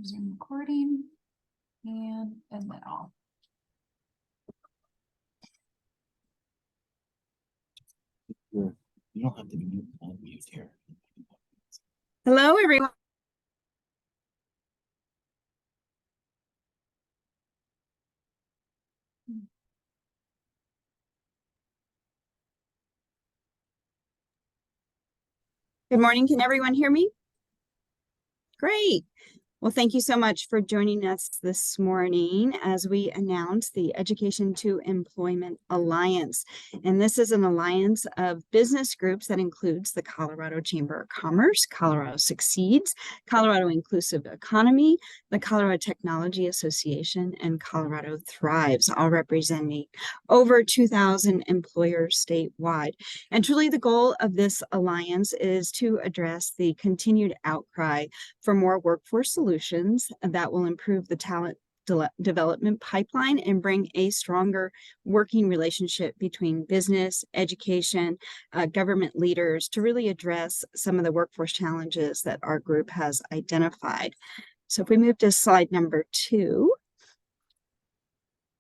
Zoom recording and end that all. You don't have to be on mute here. Hello, everyone. Good morning. Can everyone hear me? Great. Well, thank you so much for joining us this morning as we announce the Education to Employment Alliance. And this is an alliance of business groups that includes the Colorado Chamber of Commerce, Colorado Succeeds, Colorado Inclusive Economy, the Colorado Technology Association, and Colorado Thrives, all representing over 2,000 employers statewide. And truly the goal of this alliance is to address the continued outcry for more workforce solutions that will improve the talent development pipeline and bring a stronger working relationship between business, education, government leaders to really address some of the workforce challenges that our group has identified. So if we move to slide number 2.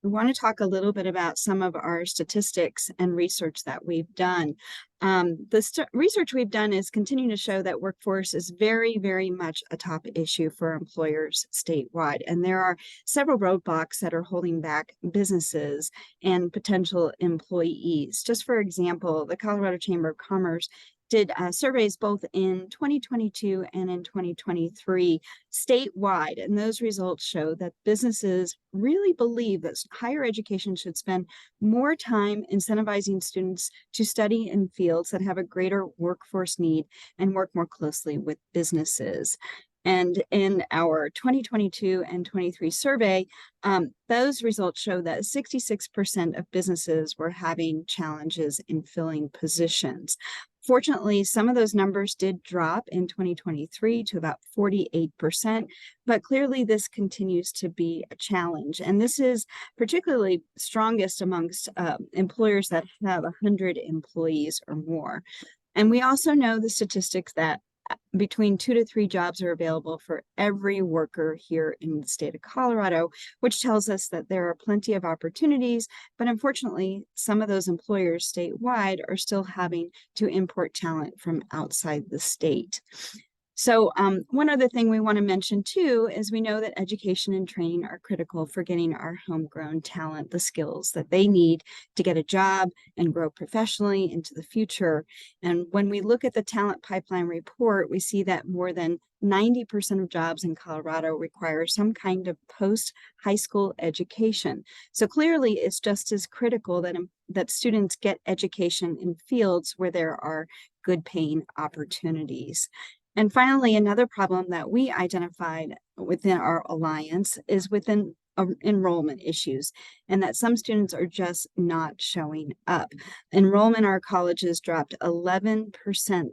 We want to talk a little bit about some of our statistics and research that we've done. The research we've done is continuing to show that workforce is very, very much a top issue for employers statewide. And there are several roadblocks that are holding back businesses and potential employees. Just for example, the Colorado Chamber of Commerce did surveys both in 2022 and in 2023 statewide, and those results show that businesses really believe that higher education should spend more time incentivizing students to study in fields that have a greater workforce need and work more closely with businesses. And in our 2022 and 23 survey, those results show that 66% of businesses were having challenges in filling positions. Fortunately, some of those numbers did drop in 2023 to about 48%, but clearly this continues to be a challenge. And this is particularly strongest amongst employers that have 100 employees or more. And we also know the statistics that between 2 to 3 jobs are available for every worker here in the state of Colorado, which tells us that there are plenty of opportunities, but unfortunately, some of those employers statewide are still having to import talent from outside the state. So one other thing we want to mention too is we know that education and training are critical for getting our homegrown talent the skills that they need to get a job and grow professionally into the future. And when we look at the talent pipeline report, we see that more than 90% of jobs in Colorado require some kind of post-high school education. So clearly it's just as critical that students get education in fields where there are good paying opportunities. And finally, another problem that we identified within our alliance is within enrollment issues, and that some students are just not showing up. Enrollment in our colleges dropped 11%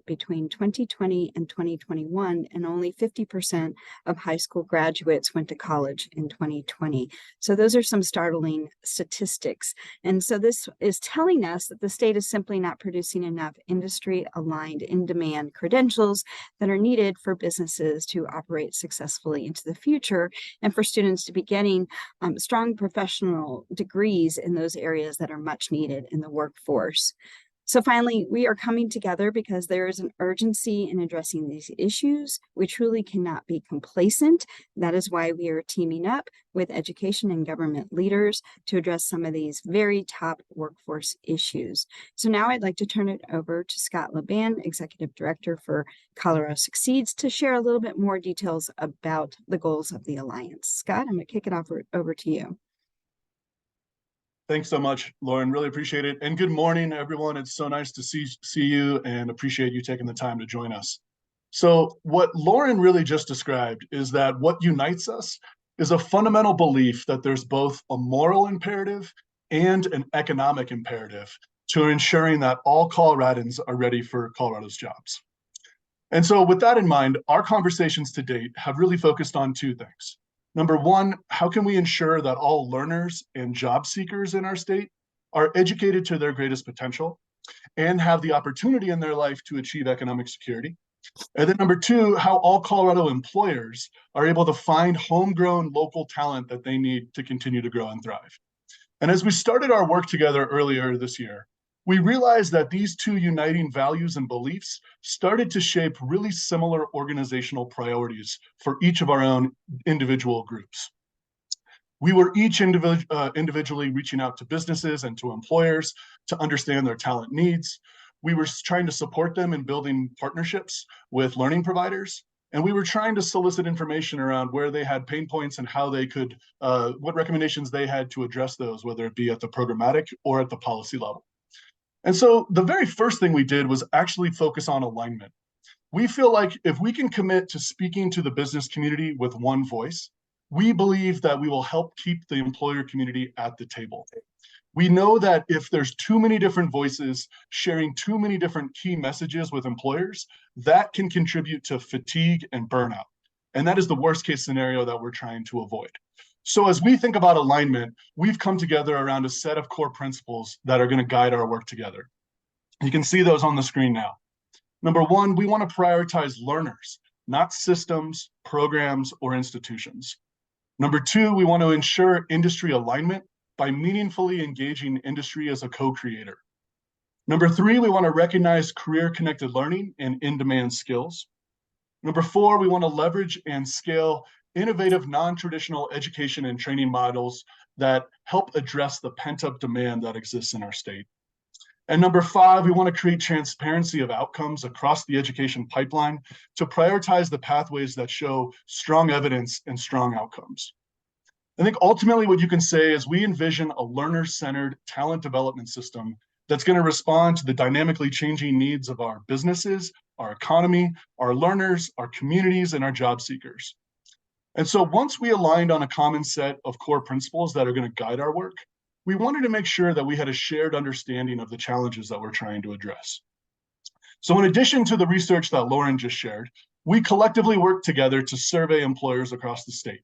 between 2020 and 2021, and only 50% of high school graduates went to college in 2020. So those are some startling statistics. And so this is telling us that the state is simply not producing enough industry-aligned, in-demand credentials that are needed for businesses to operate successfully into the future, and for students to be getting strong professional degrees in those areas that are much needed in the workforce. So finally, we are coming together because there is an urgency in addressing these issues. We truly cannot be complacent. That is why we are teaming up with education and government leaders to address some of these very top workforce issues. So now I'd like to turn it over to Scott Laban, Executive Director for Colorado Succeeds, to share a little bit more details about the goals of the Alliance. Scott, I'm going to kick it over to you. Thanks so much, Lauren. Really appreciate it. And good morning, everyone. It's so nice to see you and appreciate you taking the time to join us. So what Lauren really just described is that what unites us is a fundamental belief that there's both a moral imperative and an economic imperative to ensuring that all Coloradans are ready for Colorado's jobs. And so with that in mind, our conversations to date have really focused on 2 things. Number 1, how can we ensure that all learners and job seekers in our state are educated to their greatest potential and have the opportunity in their life to achieve economic security? And then number two, how all Colorado employers are able to find homegrown local talent that they need to continue to grow and thrive. And as we started our work together earlier this year, we realized that these two uniting values and beliefs started to shape really similar organizational priorities for each of our own individual groups. We were each individually reaching out to businesses and to employers to understand their talent needs. We were trying to support them in building partnerships with learning providers. And we were trying to solicit information around where they had pain points and how they could, what recommendations they had to address those, whether it be at the programmatic or at the policy level. And so the very first thing we did was actually focus on alignment. We feel like if we can commit to speaking to the business community with one voice, we believe that we will help keep the employer community at the table. We know that if there's too many different voices sharing too many different key messages with employers, that can contribute to fatigue and burnout. And that is the worst case scenario that we're trying to avoid. So as we think about alignment, we've come together around a set of core principles that are going to guide our work together. You can see those on the screen now. Number one, we want to prioritize learners, not systems, programs, or institutions. Number two, we want to ensure industry alignment by meaningfully engaging industry as a co-creator. Number three, we want to recognize career-connected learning and in-demand skills. Number four, we want to leverage and scale innovative non-traditional education and training models that help address the pent-up demand that exists in our state. And number five, we want to create transparency of outcomes across the education pipeline to prioritize the pathways that show strong evidence and strong outcomes. I think ultimately what you can say is we envision a learner-centered talent development system that's going to respond to the dynamically changing needs of our businesses, our economy, our learners, our communities, and our job seekers. And so once we aligned on a common set of core principles that are going to guide our work, we wanted to make sure that we had a shared understanding of the challenges that we're trying to address. So in addition to the research that Lauren just shared, we collectively worked together to survey employers across the state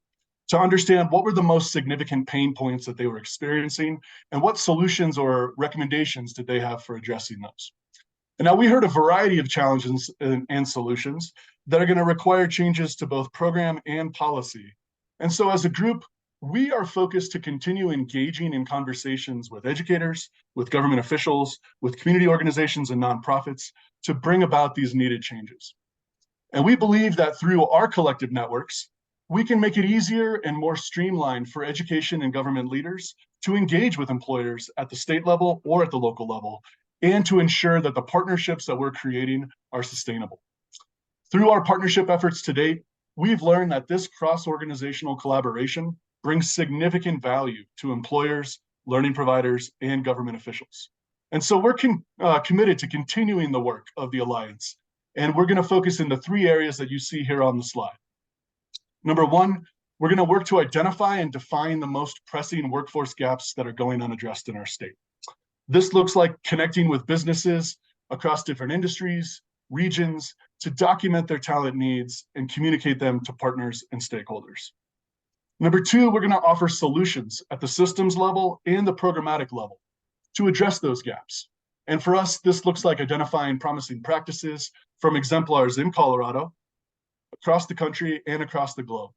to understand what were the most significant pain points that they were experiencing and what solutions or recommendations did they have for addressing those. And now we heard a variety of challenges and solutions that are going to require changes to both program and policy. And so as a group, we are focused to continue engaging in conversations with educators, with government officials, with community organizations and nonprofits to bring about these needed changes. And we believe that through our collective networks, we can make it easier and more streamlined for education and government leaders to engage with employers at the state level or at the local level, and to ensure that the partnerships that we're creating are sustainable. Through our partnership efforts to date, we've learned that this cross-organizational collaboration brings significant value to employers, learning providers, and government officials. And so we're committed to continuing the work of the Alliance, and we're going to focus in the three areas that you see here on the slide. Number one, we're going to work to identify and define the most pressing workforce gaps that are going unaddressed in our state. This looks like connecting with businesses across different industries, regions, to document their talent needs and communicate them to partners and stakeholders. Number two, we're going to offer solutions at the systems level and the programmatic level to address those gaps. And for us, this looks like identifying promising practices from exemplars in Colorado, across the country, and across the globe.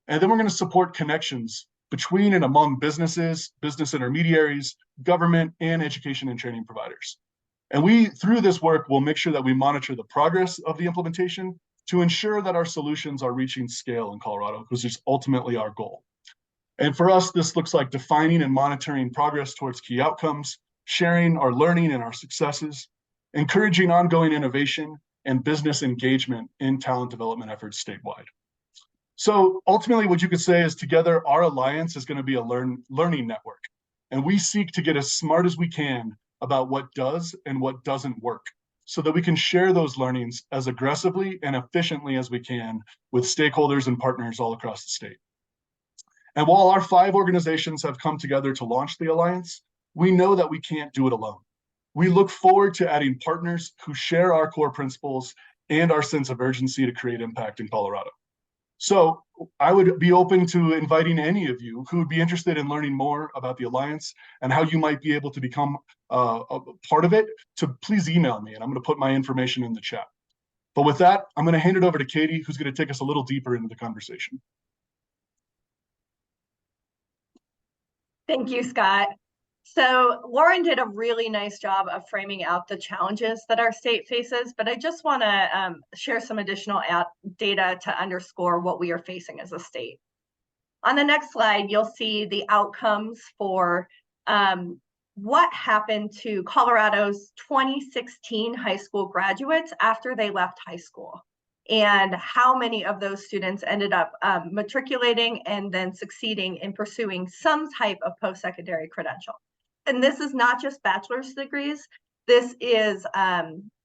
And then we're going to support connections between and among businesses, business intermediaries, government, and education and training providers. And we, through this work, will make sure that we monitor the progress of the implementation to ensure that our solutions are reaching scale in Colorado, because it's ultimately our goal. And for us, this looks like defining and monitoring progress towards key outcomes, sharing our learning and our successes, encouraging ongoing innovation and business engagement in talent development efforts statewide. So ultimately, what you could say is together, our alliance is going to be a learning network. And we seek to get as smart as we can about what does and what doesn't work, so that we can share those learnings as aggressively and efficiently as we can with stakeholders and partners all across the state. And while our 5 organizations have come together to launch the Alliance, we know that we can't do it alone. We look forward to adding partners who share our core principles and our sense of urgency to create impact in Colorado. So I would be open to inviting any of you who would be interested in learning more about the Alliance and how you might be able to become a part of it, to please email me, and I'm going to put my information in the chat. But with that, I'm going to hand it over to Katie, who's going to take us a little deeper into the conversation. Thank you, Scott. So Lauren did a really nice job of framing out the challenges that our state faces, but I just want to share some additional data to underscore what we are facing as a state. On the next slide, you'll see the outcomes for what happened to Colorado's 2016 high school graduates after they left high school, and how many of those students ended up matriculating and then succeeding in pursuing some type of post-secondary credential. And this is not just bachelor's degrees, this is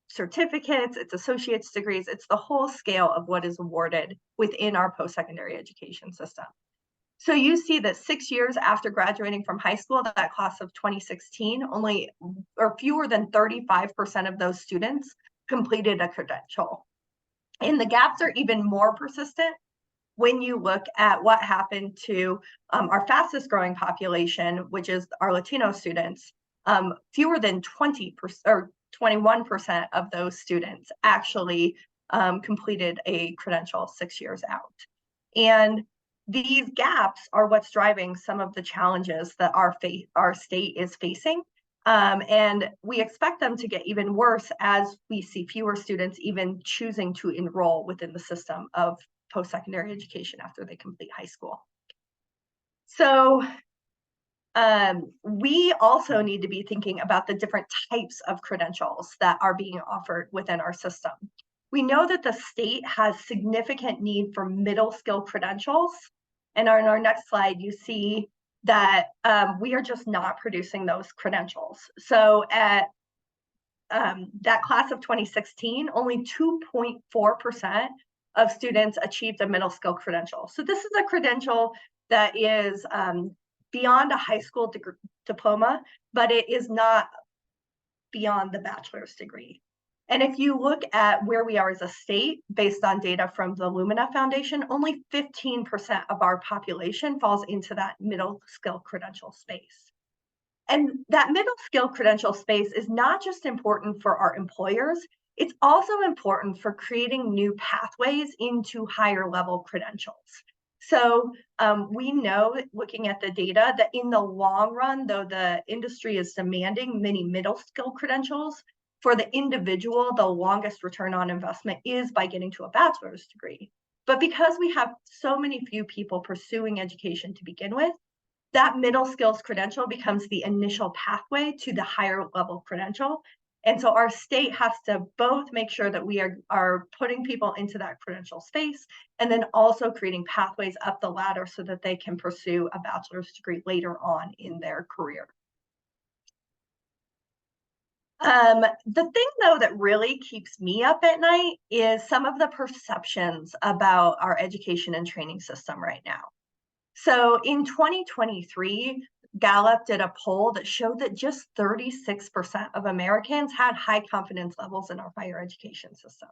certificates, it's associate's degrees, it's the whole scale of what is awarded within our post-secondary education system. So you see that 6 years after graduating from high school, that class of 2016, only or fewer than 35% of those students completed a credential. And the gaps are even more persistent when you look at what happened to our fastest growing population, which is our Latino students. Fewer than 20% or 21% of those students actually completed a credential 6 years out. And these gaps are what's driving some of the challenges that our state is facing. And we expect them to get even worse as we see fewer students even choosing to enroll within the system of post-secondary education after they complete high school. So we also need to be thinking about the different types of credentials that are being offered within our system. We know that the state has significant need for middle skill credentials. And on our next slide, you see that we are just not producing those credentials. So at that class of 2016, only 2.4% of students achieved a middle skill credential. So this is a credential that is beyond a high school diploma, but it is not beyond the bachelor's degree. And if you look at where we are as a state, based on data from the Lumina Foundation, only 15% of our population falls into that middle skill credential space. And that middle skill credential space is not just important for our employers, it's also important for creating new pathways into higher level credentials. So we know, looking at the data, that in the long run, though the industry is demanding many middle skill credentials, for the individual, the longest return on investment is by getting to a bachelor's degree. But because we have so many few people pursuing education to begin with, that middle skills credential becomes the initial pathway to the higher level credential. And so our state has to both make sure that we are putting people into that credential space, and then also creating pathways up the ladder so that they can pursue a bachelor's degree later on in their career. The thing, though, that really keeps me up at night is some of the perceptions about our education and training system right now. So in 2023, Gallup did a poll that showed that just 36% of Americans had high confidence levels in our higher education system.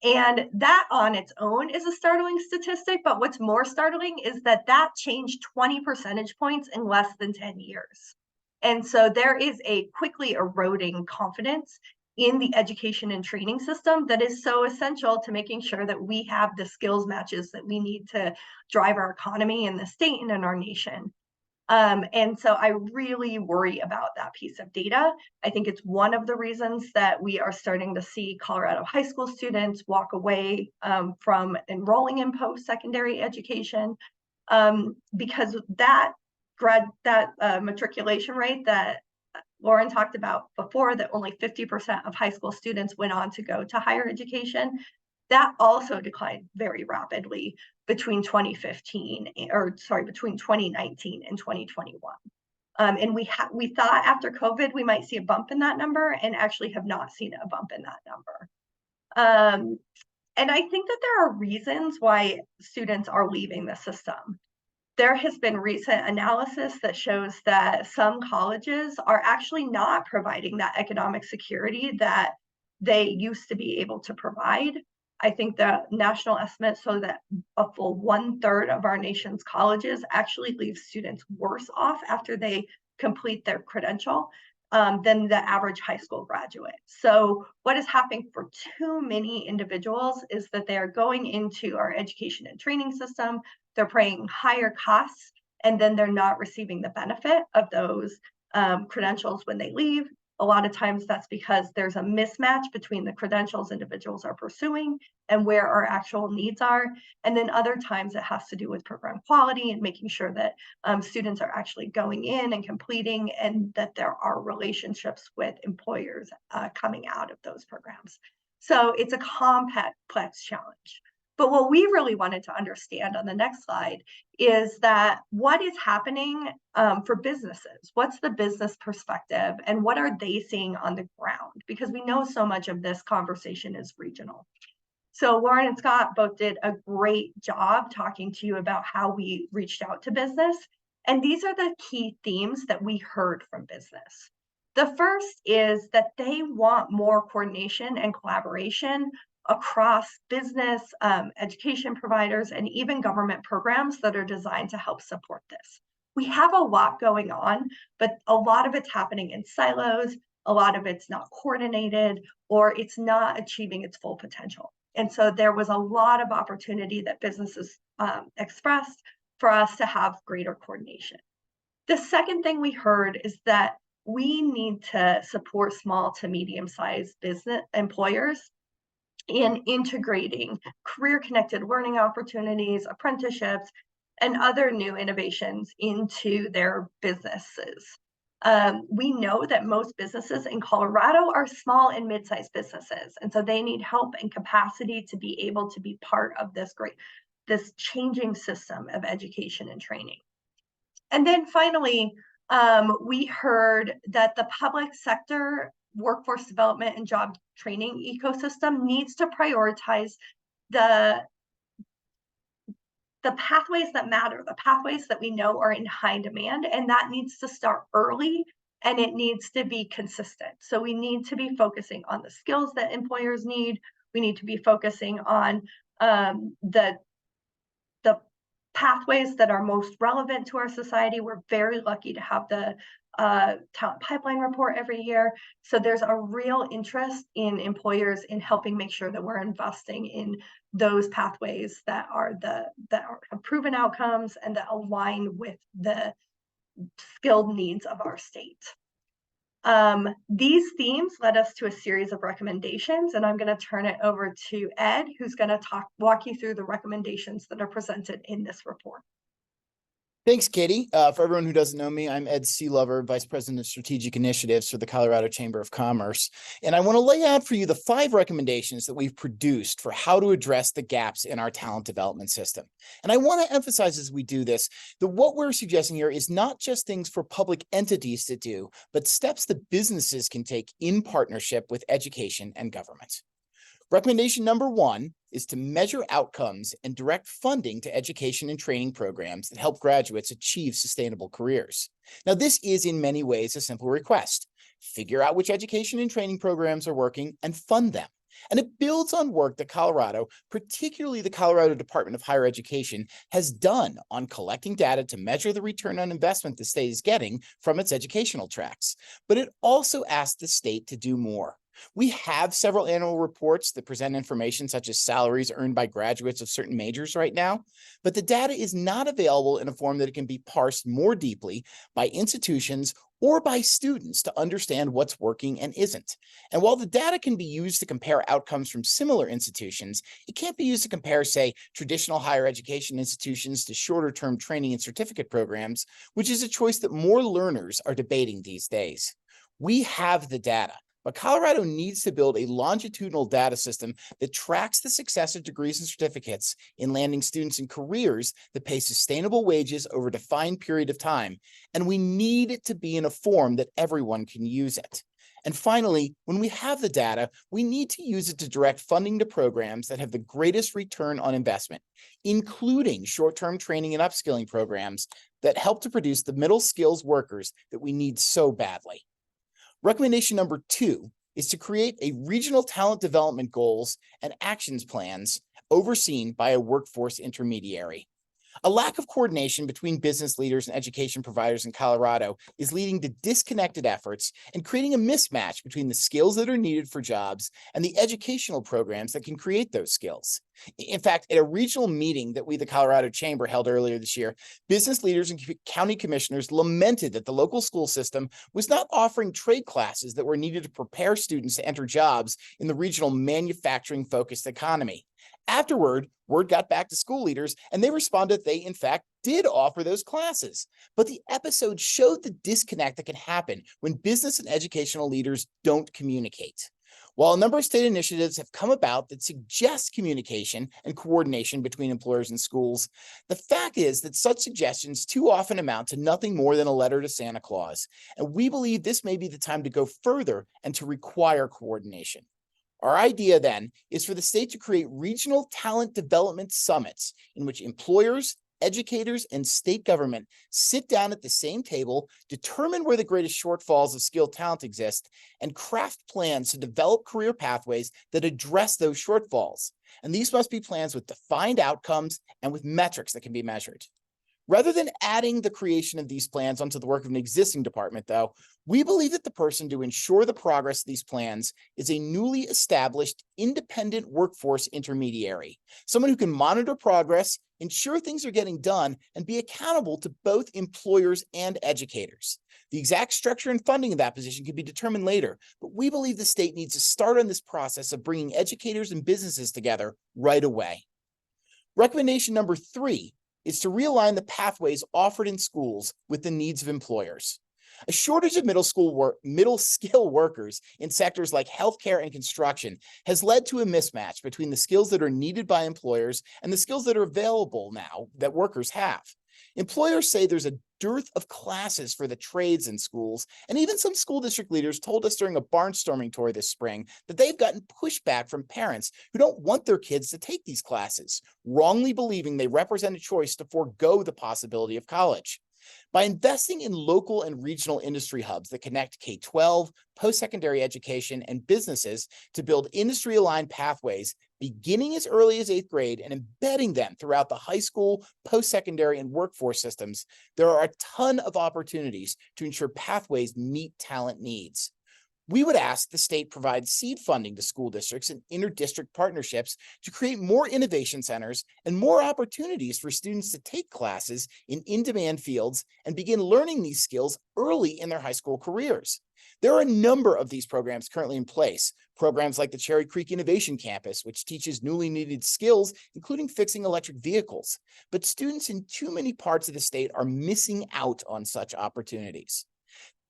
And that on its own is a startling statistic, but what's more startling is that that changed 20 percentage points in less than 10 years. And so there is a quickly eroding confidence in the education and training system that is so essential to making sure that we have the skills matches that we need to drive our economy in the state and in our nation. And so I really worry about that piece of data. I think it's one of the reasons that we are starting to see Colorado high school students walk away from enrolling in post-secondary education, because that matriculation rate that Lauren talked about before, that only 50% of high school students went on to go to higher education, that also declined very rapidly between between 2019 and 2021. And we thought after COVID we might see a bump in that number, and actually have not seen a bump in that number. And I think that there are reasons why students are leaving the system. There has been recent analysis that shows that some colleges are actually not providing that economic security that they used to be able to provide. I think the national estimates show that a full 1/3 of our nation's colleges actually leave students worse off after they complete their credential. than the average high school graduate. So what is happening for too many individuals is that they are going into our education and training system, they're paying higher costs, and then they're not receiving the benefit of those credentials when they leave. A lot of times that's because there's a mismatch between the credentials individuals are pursuing and where our actual needs are. And then other times it has to do with program quality and making sure that students are actually going in and completing, and that there are relationships with employers coming out of those programs. So it's a complex challenge. But what we really wanted to understand on the next slide is that what is happening for businesses? What's the business perspective and what are they seeing on the ground? Because we know so much of this conversation is regional. So Lauren and Scott both did a great job talking to you about how we reached out to business. And these are the key themes that we heard from business. The first is that they want more coordination and collaboration across business, education providers, and even government programs that are designed to help support this. We have a lot going on, but a lot of it's happening in silos, a lot of it's not coordinated, or it's not achieving its full potential. And so there was a lot of opportunity that businesses expressed for us to have greater coordination. The second thing we heard is that we need to support small to medium-sized business employers in integrating career-connected learning opportunities, apprenticeships, and other new innovations into their businesses. We know that most businesses in Colorado are small and mid-sized businesses, and so they need help and capacity to be able to be part of this changing system of education and training. And then finally, we heard that the public sector workforce development and job training ecosystem needs to prioritize the pathways that matter, the pathways that we know are in high demand, and that needs to start early and it needs to be consistent. So we need to be focusing on the skills that employers need. We need to be focusing on the pathways that are most relevant to our society. We're very lucky to have the talent pipeline report every year. So there's a real interest in employers in helping make sure that we're investing in those pathways that have proven outcomes and that align with the skilled needs of our state. These themes led us to a series of recommendations, and I'm going to turn it over to Ed, who's going to walk you through the recommendations that are presented in this report. Thanks, Katie. For everyone who doesn't know me, I'm Ed Sealover, Vice President of Strategic Initiatives for the Colorado Chamber of Commerce. And I want to lay out for you the 5 recommendations that we've produced for how to address the gaps in our talent development system. And I want to emphasize as we do this, that what we're suggesting here is not just things for public entities to do, but steps that businesses can take in partnership with education and government. Recommendation number 1 is to measure outcomes and direct funding to education and training programs that help graduates achieve sustainable careers. Now, this is in many ways a simple request. Figure out which education and training programs are working and fund them. And it builds on work that Colorado, particularly the Colorado Department of Higher Education, has done on collecting data to measure the return on investment the state is getting from its educational tracks. But it also asks the state to do more. We have several annual reports that present information such as salaries earned by graduates of certain majors right now, but the data is not available in a form that it can be parsed more deeply by institutions or by students to understand what's working and isn't. And while the data can be used to compare outcomes from similar institutions, it can't be used to compare, say, traditional higher education institutions to shorter-term training and certificate programs, which is a choice that more learners are debating these days. We have the data, but Colorado needs to build a longitudinal data system that tracks the success of degrees and certificates in landing students in careers that pay sustainable wages over a defined period of time. And we need it to be in a form that everyone can use it. And finally, when we have the data, we need to use it to direct funding to programs that have the greatest return on investment, including short-term training and upskilling programs that help to produce the middle skills workers that we need so badly. Recommendation number 2 is to create a regional talent development goals and actions plans overseen by a workforce intermediary. A lack of coordination between business leaders and education providers in Colorado is leading to disconnected efforts and creating a mismatch between the skills that are needed for jobs and the educational programs that can create those skills. In fact, at a regional meeting that we, the Colorado Chamber, held earlier this year, business leaders and county commissioners lamented that the local school system was not offering trade classes that were needed to prepare students to enter jobs in the regional manufacturing-focused economy. Afterward, word got back to school leaders, and they responded they, in fact, did offer those classes. But the episode showed the disconnect that can happen when business and educational leaders don't communicate. While a number of state initiatives have come about that suggest communication and coordination between employers and schools, the fact is that such suggestions too often amount to nothing more than a letter to Santa Claus. And we believe this may be the time to go further and to require coordination. Our idea then is for the state to create regional talent development summits in which employers, educators, and state government sit down at the same table, determine where the greatest shortfalls of skilled talent exist, and craft plans to develop career pathways that address those shortfalls. And these must be plans with defined outcomes and with metrics that can be measured. Rather than adding the creation of these plans onto the work of an existing department, though, we believe that the person to ensure the progress of these plans is a newly established independent workforce intermediary, someone who can monitor progress, ensure things are getting done, and be accountable to both employers and educators. The exact structure and funding of that position can be determined later, but we believe the state needs to start on this process of bringing educators and businesses together right away. Recommendation number 3 is to realign the pathways offered in schools with the needs of employers. A shortage of middle skill workers in sectors like healthcare and construction has led to a mismatch between the skills that are needed by employers and the skills that are available now that workers have. Employers say there's a dearth of classes for the trades in schools, and even some school district leaders told us during a barnstorming tour this spring that they've gotten pushback from parents who don't want their kids to take these classes, wrongly believing they represent a choice to forego the possibility of college. By investing in local and regional industry hubs that connect K-12, post-secondary education, and businesses to build industry-aligned pathways beginning as early as 8th grade and embedding them throughout the high school, post-secondary, and workforce systems, there are a ton of opportunities to ensure pathways meet talent needs. We would ask the state provide seed funding to school districts and inter-district partnerships to create more innovation centers and more opportunities for students to take classes in in-demand fields and begin learning these skills early in their high school careers. There are a number of these programs currently in place, programs like the Cherry Creek Innovation Campus, which teaches newly needed skills, including fixing electric vehicles. But students in too many parts of the state are missing out on such opportunities.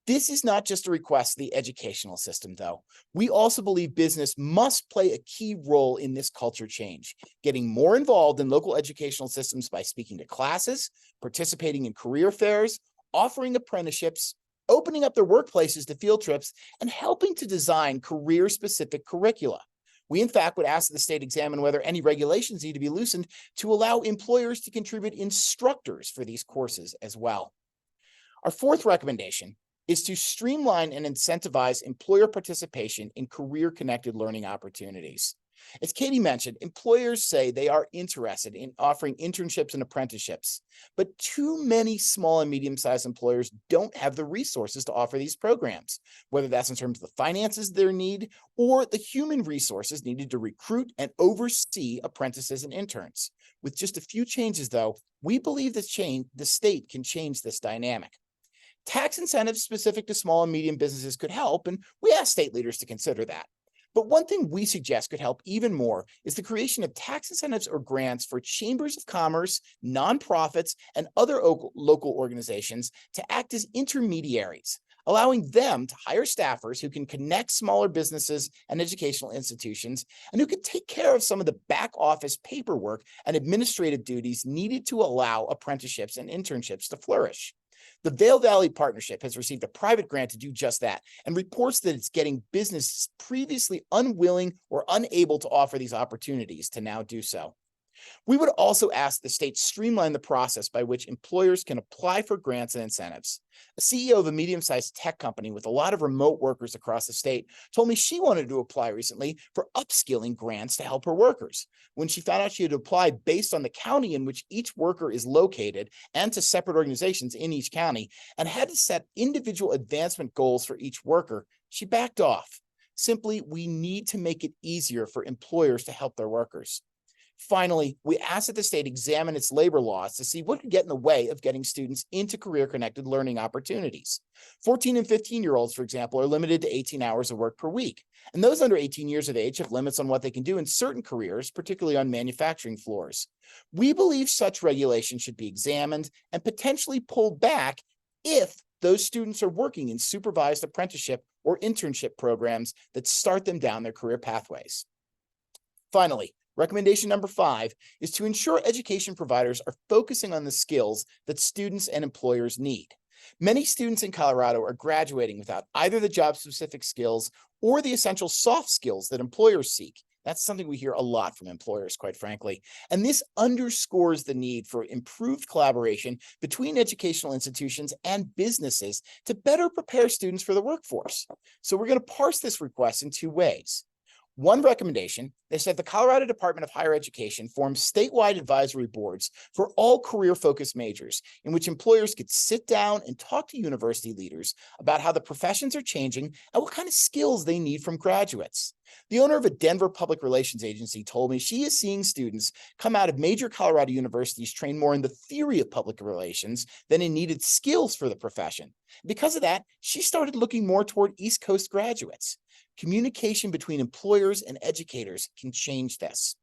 This is not just a request of the educational system, though. We also believe business must play a key role in this culture change, getting more involved in local educational systems by speaking to classes, participating in career fairs, offering apprenticeships, opening up their workplaces to field trips, and helping to design career-specific curricula. We, in fact, would ask the state examine whether any regulations need to be loosened to allow employers to contribute instructors for these courses as well. Our 4th recommendation is to streamline and incentivize employer participation in career-connected learning opportunities. As Katie mentioned, employers say they are interested in offering internships and apprenticeships, but too many small and medium-sized employers don't have the resources to offer these programs, whether that's in terms of the finances they need or the human resources needed to recruit and oversee apprentices and interns. With just a few changes, though, we believe the state can change this dynamic. Tax incentives specific to small and medium businesses could help, and we ask state leaders to consider that. But one thing we suggest could help even more is the creation of tax incentives or grants for chambers of commerce, nonprofits, and other local organizations to act as intermediaries, allowing them to hire staffers who can connect smaller businesses and educational institutions, and who can take care of some of the back office paperwork and administrative duties needed to allow apprenticeships and internships to flourish. The Vail Valley Partnership has received a private grant to do just that and reports that it's getting businesses previously unwilling or unable to offer these opportunities to now do so. We would also ask the state streamline the process by which employers can apply for grants and incentives. A CEO of a medium-sized tech company with a lot of remote workers across the state told me she wanted to apply recently for upskilling grants to help her workers. When she found out she had to apply based on the county in which each worker is located and to separate organizations in each county and had to set individual advancement goals for each worker, she backed off. Simply, we need to make it easier for employers to help their workers. Finally, we asked that the state examine its labor laws to see what could get in the way of getting students into career-connected learning opportunities. 14 and 15-year-olds, for example, are limited to 18 hours of work per week, and those under 18 years of age have limits on what they can do in certain careers, particularly on manufacturing floors. We believe such regulation should be examined and potentially pulled back if those students are working in supervised apprenticeship or internship programs that start them down their career pathways. Finally, recommendation number 5 is to ensure education providers are focusing on the skills that students and employers need. Many students in Colorado are graduating without either the job-specific skills or the essential soft skills that employers seek. That's something we hear a lot from employers, quite frankly. And this underscores the need for improved collaboration between educational institutions and businesses to better prepare students for the workforce. So we're going to parse this request in 2 ways. One recommendation is that the Colorado Department of Higher Education form statewide advisory boards for all career-focused majors in which employers could sit down and talk to university leaders about how the professions are changing and what kind of skills they need from graduates. The owner of a Denver public relations agency told me she is seeing students come out of major Colorado universities trained more in the theory of public relations than in needed skills for the profession. Because of that, she started looking more toward East Coast graduates. Communication between employers and educators can change this.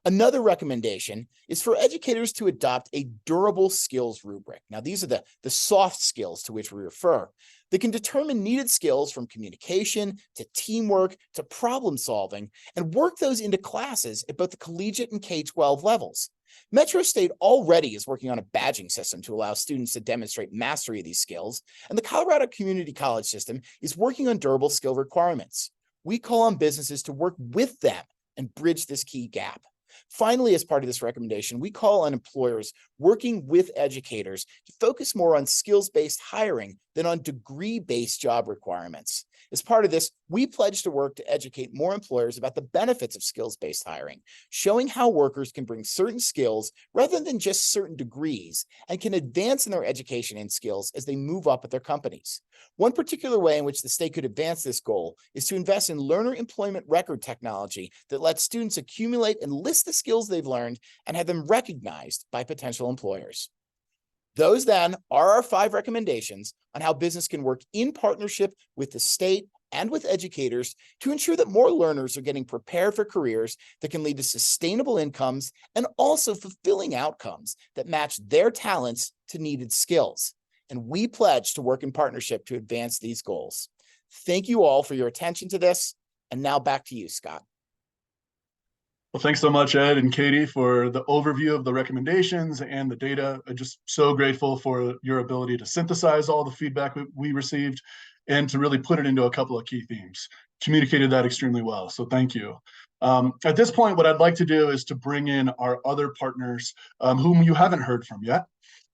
Another recommendation is for educators to adopt a durable skills rubric. Now, these are the soft skills to which we refer. They can determine needed skills from communication to teamwork to problem solving and work those into classes at both the collegiate and K-12 levels. Metro State already is working on a badging system to allow students to demonstrate mastery of these skills, and the Colorado Community College system is working on durable skill requirements. We call on businesses to work with them and bridge this key gap. Finally, as part of this recommendation, we call on employers working with educators to focus more on skills-based hiring than on degree-based job requirements. As part of this, we pledge to work to educate more employers about the benefits of skills-based hiring, showing how workers can bring certain skills rather than just certain degrees and can advance in their education and skills as they move up at their companies. One particular way in which the state could advance this goal is to invest in learner employment record technology that lets students accumulate and list the skills they've learned and have them recognized by potential employers. Those then are our 5 recommendations on how business can work in partnership with the state and with educators to ensure that more learners are getting prepared for careers that can lead to sustainable incomes and also fulfilling outcomes that match their talents to needed skills. And we pledge to work in partnership to advance these goals. Thank you all for your attention to this. And now back to you, Scott. Well, thanks so much, Ed and Katie, for the overview of the recommendations and the data. I'm just so grateful for your ability to synthesize all the feedback we received and to really put it into a couple of key themes. Communicated that extremely well, so thank you. At this point, what I'd like to do is to bring in our other partners whom you haven't heard from yet.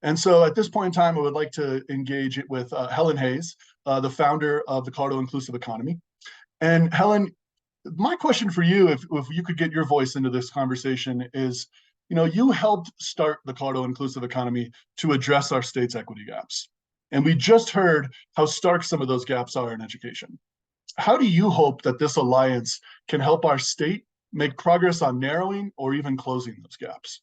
And so at this point in time, I would like to engage it with Helen Hayes, the founder of the Colorado Inclusive Economy. And Helen, my question for you, if you could get your voice into this conversation, is, you helped start the Colorado Inclusive Economy to address our state's equity gaps. And we just heard how stark some of those gaps are in education. How do you hope that this alliance can help our state make progress on narrowing or even closing those gaps?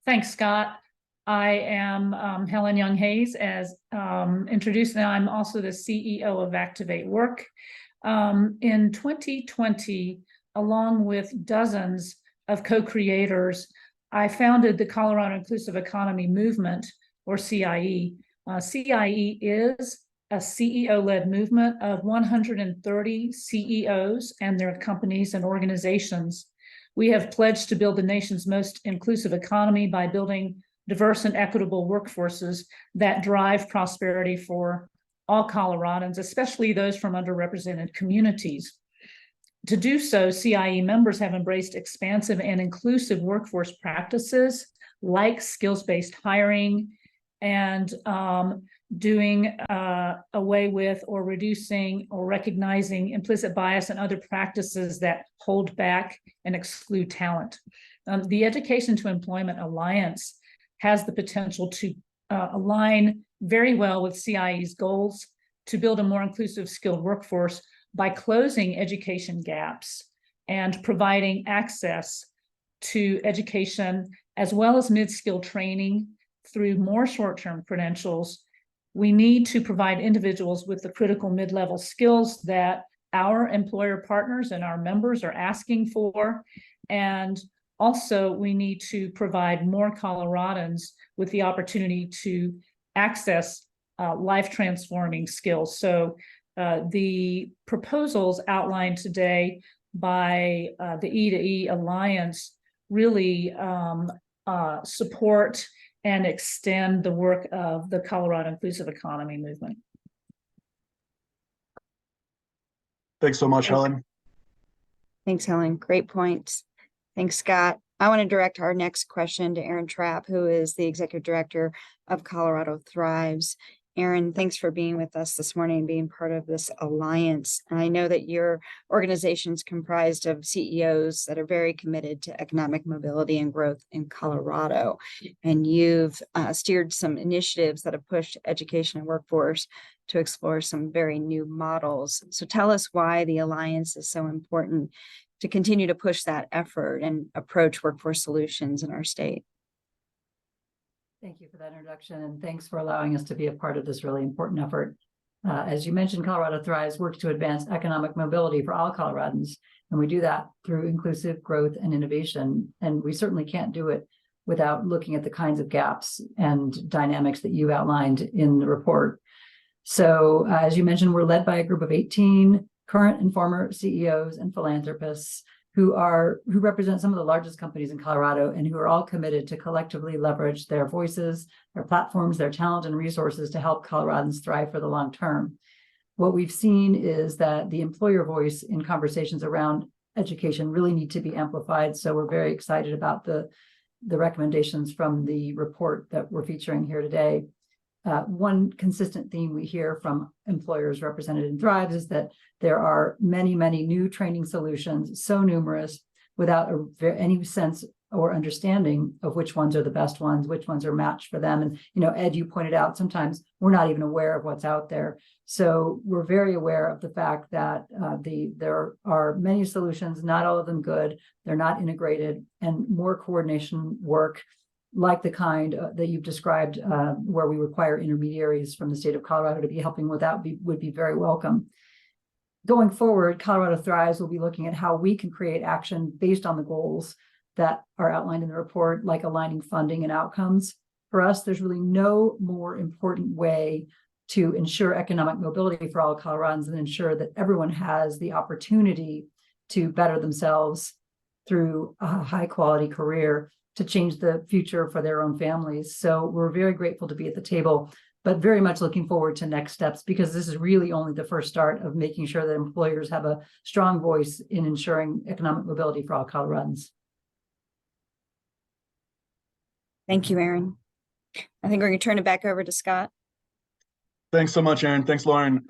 Thanks, Scott. I am Helen Young Hayes, as introduced, and I'm also the CEO of Activate Work. In 2020, along with dozens of co-creators, I founded the Colorado Inclusive Economy Movement, or CIE. CIE is a CEO-led movement of 130 CEOs and their companies and organizations. We have pledged to build the nation's most inclusive economy by building diverse and equitable workforces that drive prosperity for all Coloradans, especially those from underrepresented communities. to do so, CIE members have embraced expansive and inclusive workforce practices like skills-based hiring and doing away with or reducing or recognizing implicit bias and other practices that hold back and exclude talent. The Education to Employment Alliance has the potential to align very well with CIE's goals to build a more inclusive skilled workforce by closing education gaps and providing access to education as well as mid-skill training through more short-term credentials. We need to provide individuals with the critical mid-level skills that our employer partners and our members are asking for. And also, we need to provide more Coloradans with the opportunity to access life-transforming skills. So the proposals outlined today by the E2E Alliance really support and extend the work of the Colorado Inclusive Economy movement. Thanks so much, Helen. Thanks, Helen. Great points. Thanks, Scott. I want to direct our next question to Erin Trapp, who is the Executive Director of Colorado Thrives. Erin, thanks for being with us this morning and being part of this alliance. I know that your organization is comprised of CEOs that are very committed to economic mobility and growth in Colorado. And you've steered some initiatives that have pushed education and workforce to explore some very new models. So tell us why the alliance is so important to continue to push that effort and approach workforce solutions in our state. Thank you for that introduction, and thanks for allowing us to be a part of this really important effort. As you mentioned, Colorado Thrives works to advance economic mobility for all Coloradans, and we do that through inclusive growth and innovation. And we certainly can't do it without looking at the kinds of gaps and dynamics that you outlined in the report. So, as you mentioned, we're led by a group of 18 current and former CEOs and philanthropists who represent some of the largest companies in Colorado and who are all committed to collectively leverage their voices, their platforms, their talent and resources to help Coloradans thrive for the long term. What we've seen is that the employer voice in conversations around education really need to be amplified. So we're very excited about the recommendations from the report that we're featuring here today. One consistent theme we hear from employers represented in Thrives is that there are many, many new training solutions, so numerous, without any sense or understanding of which ones are the best ones, which ones are matched for them. And, Ed, you pointed out sometimes we're not even aware of what's out there. So we're very aware of the fact that there are many solutions, not all of them good, they're not integrated, and more coordination work like the kind that you've described, where we require intermediaries from the state of Colorado to be helping with that would be very welcome. Going forward, Colorado Thrives will be looking at how we can create action based on the goals that are outlined in the report, like aligning funding and outcomes. For us, there's really no more important way to ensure economic mobility for all Coloradans than ensure that everyone has the opportunity to better themselves through a high quality career to change the future for their own families. So we're very grateful to be at the table, but very much looking forward to next steps, because this is really only the first start of making sure that employers have a strong voice in ensuring economic mobility for all Coloradans. Thank you, Erin. I think we're going to turn it back over to Scott. Thanks so much, Erin. Thanks, Lauren.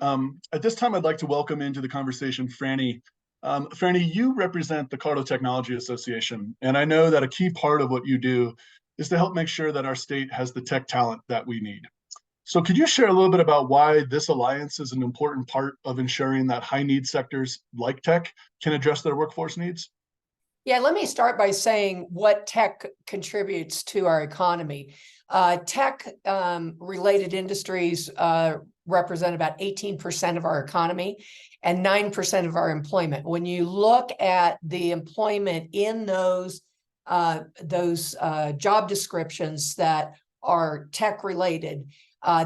At this time, I'd like to welcome into the conversation Franny. Franny, you represent the Colorado Technology Association, and I know that a key part of what you do is to help make sure that our state has the tech talent that we need. So could you share a little bit about why this alliance is an important part of ensuring that high-need sectors like tech can address their workforce needs? Yeah, let me start by saying what tech contributes to our economy. Tech-related industries represent about 18% of our economy and 9% of our employment. When you look at the employment in those job descriptions that are tech-related,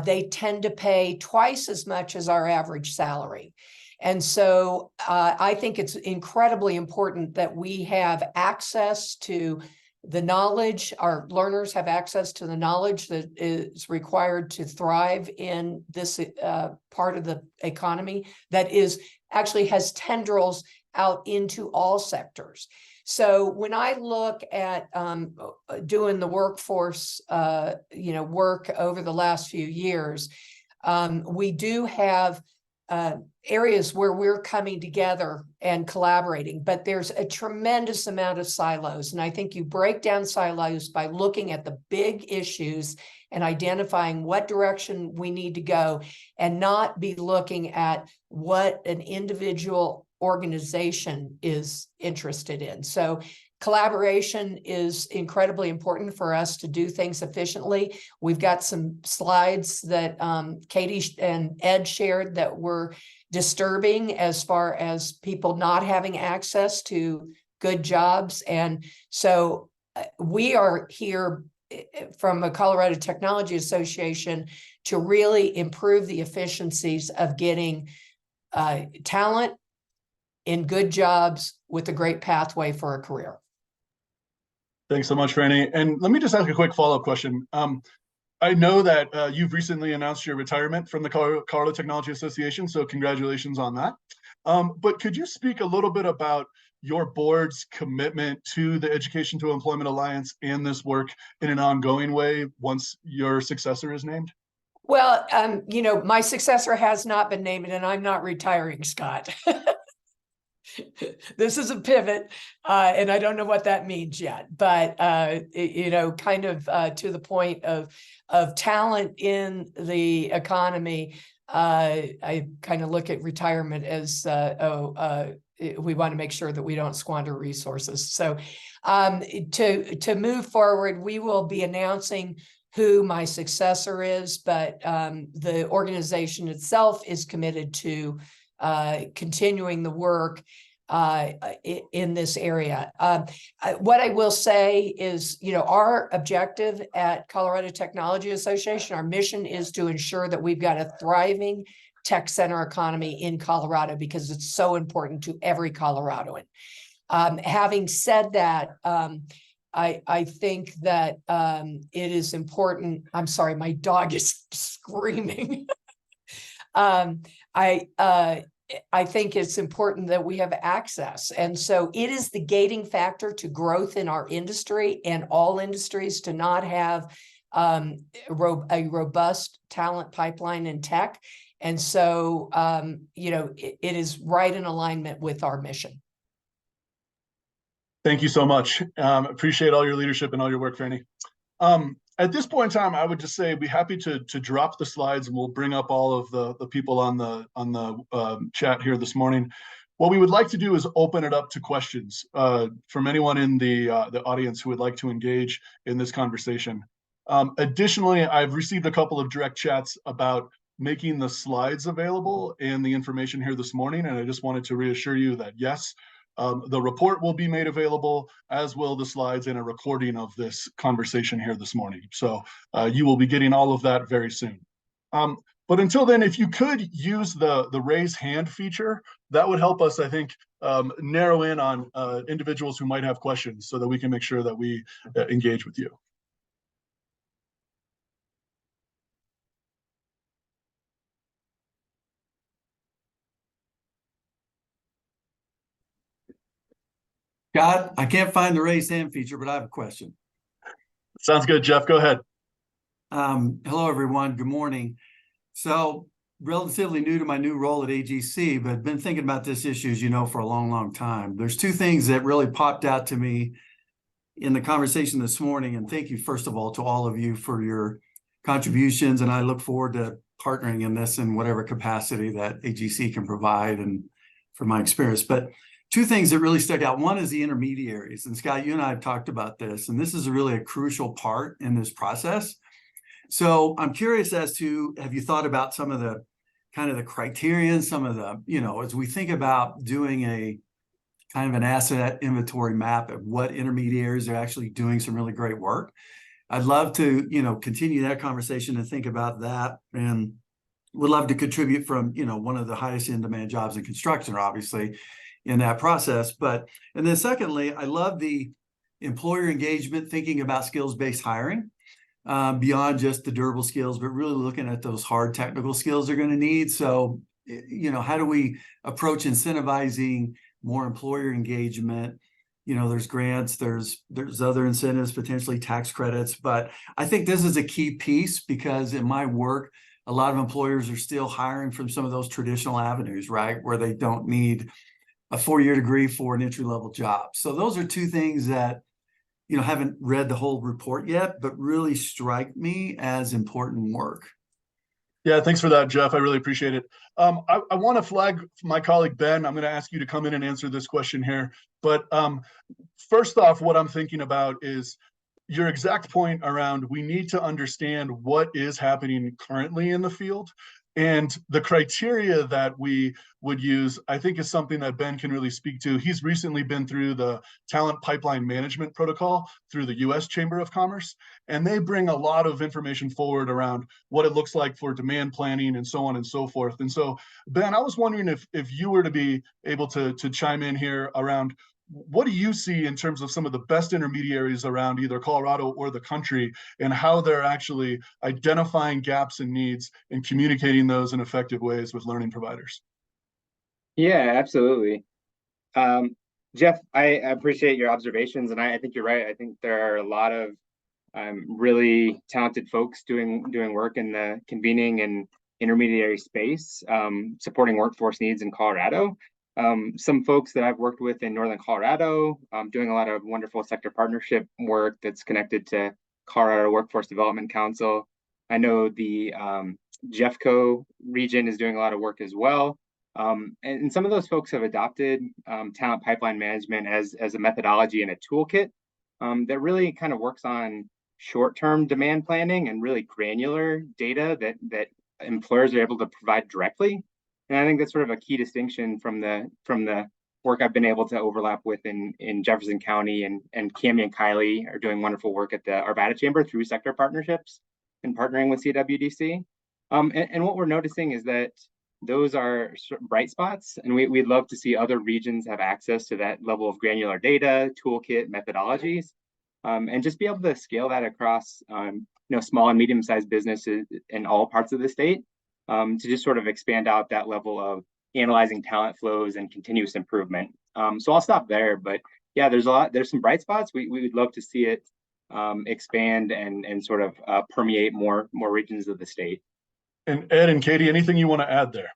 they tend to pay twice as much as our average salary. And so I think it's incredibly important that we have access to the knowledge, our learners have access to the knowledge that is required to thrive in this part of the economy that actually has tendrils out into all sectors. So when I look at doing the workforce, work over the last few years, we do have areas where we're coming together and collaborating, but there's a tremendous amount of silos. And I think you break down silos by looking at the big issues and identifying what direction we need to go, and not be looking at what an individual organization is interested in. So collaboration is incredibly important for us to do things efficiently. We've got some slides that Katie and Ed shared that were disturbing as far as people not having access to good jobs. And so we are here from a Colorado Technology Association to really improve the efficiencies of getting talent in good jobs with a great pathway for a career. Thanks so much, Franny. And let me just ask a quick follow-up question. I know that you've recently announced your retirement from the Colorado Technology Association, so congratulations on that. But could you speak a little bit about your board's commitment to the Education to Employment Alliance and this work in an ongoing way once your successor is named? Well, my successor has not been named, and I'm not retiring, Scott. This is a pivot, and I don't know what that means yet, but kind of to the point of talent in the economy, I kind of look at retirement as we want to make sure that we don't squander resources. So to move forward, we will be announcing who my successor is, but the organization itself is committed to continuing the work in this area. What I will say is, our objective at Colorado Technology Association, our mission is to ensure that we've got a thriving tech center economy in Colorado, because it's so important to every Coloradoan. Having said that, I think that it is important. I'm sorry, my dog is screaming. I think it's important that we have access. And so it is the gating factor to growth in our industry and all industries to not have a robust talent pipeline in tech. And so, it is right in alignment with our mission. Thank you so much. Appreciate all your leadership and all your work, Franny. At this point in time, I would just say be happy to drop the slides, and we'll bring up all of the people on the chat here this morning. What we would like to do is open it up to questions from anyone in the audience who would like to engage in this conversation. Additionally, I've received a couple of direct chats about making the slides available and the information here this morning, and I just wanted to reassure you that yes, the report will be made available, as will the slides and a recording of this conversation here this morning. So you will be getting all of that very soon. But until then, if you could use the raise hand feature, that would help us, I think, narrow in on individuals who might have questions so that we can make sure that we engage with you. Scott, I can't find the raise hand feature, but I have a question. Sounds good, Jeff. Go ahead. Hello, everyone. Good morning. So relatively new to my new role at AGC, but been thinking about this issue, as you know, for a long, long time. There's two things that really popped out to me in the conversation this morning. And thank you, first of all, to all of you for your contributions. And I look forward to partnering in this in whatever capacity that AGC can provide and from my experience. But two things that really stuck out. One is the intermediaries. And Scott, you and I have talked about this, and this is really a crucial part in this process. So I'm curious as to, have you thought about some of the kind of the criteria, some of the, as we think about doing a kind of an asset inventory map of what intermediaries are actually doing some really great work. I'd love to, continue that conversation and think about that, and would love to contribute from, one of the highest in demand jobs in construction, obviously, in that process. And then secondly, I love the employer engagement, thinking about skills-based hiring beyond just the durable skills, but really looking at those hard technical skills they're going to need. So, how do we approach incentivizing more employer engagement. You know, there's grants, there's other incentives, potentially tax credits, but I think this is a key piece because in my work, a lot of employers are still hiring from some of those traditional avenues, right? Where they don't need a 4-year degree for an entry-level job. So those are two things that, you know, haven't read the whole report yet, but really strike me as important work. Yeah, thanks for that, Jeff. I really appreciate it. I want to flag my colleague, Ben. I'm going to ask you to come in and answer this question here. But first off, what I'm thinking about is your exact point around we need to understand what is happening currently in the field. And the criteria that we would use, I think, is something that Ben can really speak to. He's recently been through the Talent Pipeline Management Protocol through the US Chamber of Commerce, and they bring a lot of information forward around what it looks like for demand planning and so on and so forth. And so, Ben, I was wondering if you were to be able to chime in here around what do you see in terms of some of the best intermediaries around either Colorado or the country and how they're actually identifying gaps and needs and communicating those in effective ways with learning providers? Yeah, absolutely. Jeff, I appreciate your observations, and I think you're right. I think there are a lot of really talented folks doing work in the convening and intermediary space, supporting workforce needs in Colorado. Some folks that I've worked with in Northern Colorado, doing a lot of wonderful sector partnership work that's connected to Colorado Workforce Development Council. I know the Jeffco region is doing a lot of work as well. And some of those folks have adopted talent pipeline management as a methodology and a toolkit that really kind of works on short-term demand planning and really granular data that employers are able to provide directly. And I think that's sort of a key distinction from the work I've been able to overlap with in Jefferson County, and Cami and Kylie are doing wonderful work at the Arvada Chamber through sector partnerships and partnering with CWDC. And what we're noticing is that those are bright spots, and we'd love to see other regions have access to that level of granular data, toolkit, methodologies, and just be able to scale that across small and medium-sized businesses in all parts of the state. To just sort of expand out that level of analyzing talent flows and continuous improvement. So I'll stop there, but yeah, there's some bright spots. We would love to see it expand and sort of permeate more regions of the state. And Ed and Katie, anything you want to add there?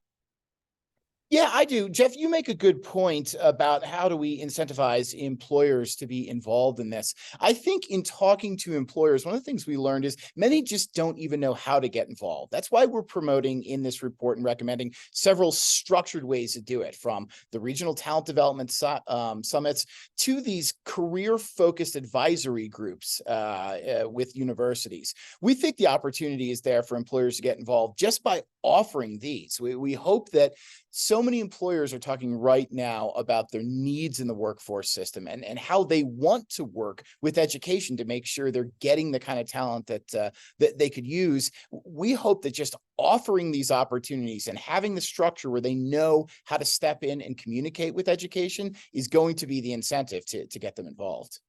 Yeah, I do. Jeff, you make a good point about how do we incentivize employers to be involved in this. I think in talking to employers, one of the things we learned is many just don't even know how to get involved. That's why we're promoting in this report and recommending several structured ways to do it, from the regional talent development summits to these career-focused advisory groups with universities. We think the opportunity is there for employers to get involved just by offering these. We hope that so many employers are talking right now about their needs in the workforce system and how they want to work with education to make sure they're getting the kind of talent that they could use. We hope that just offering these opportunities and having the structure where they know how to step in and communicate with education is going to be the incentive to get them involved.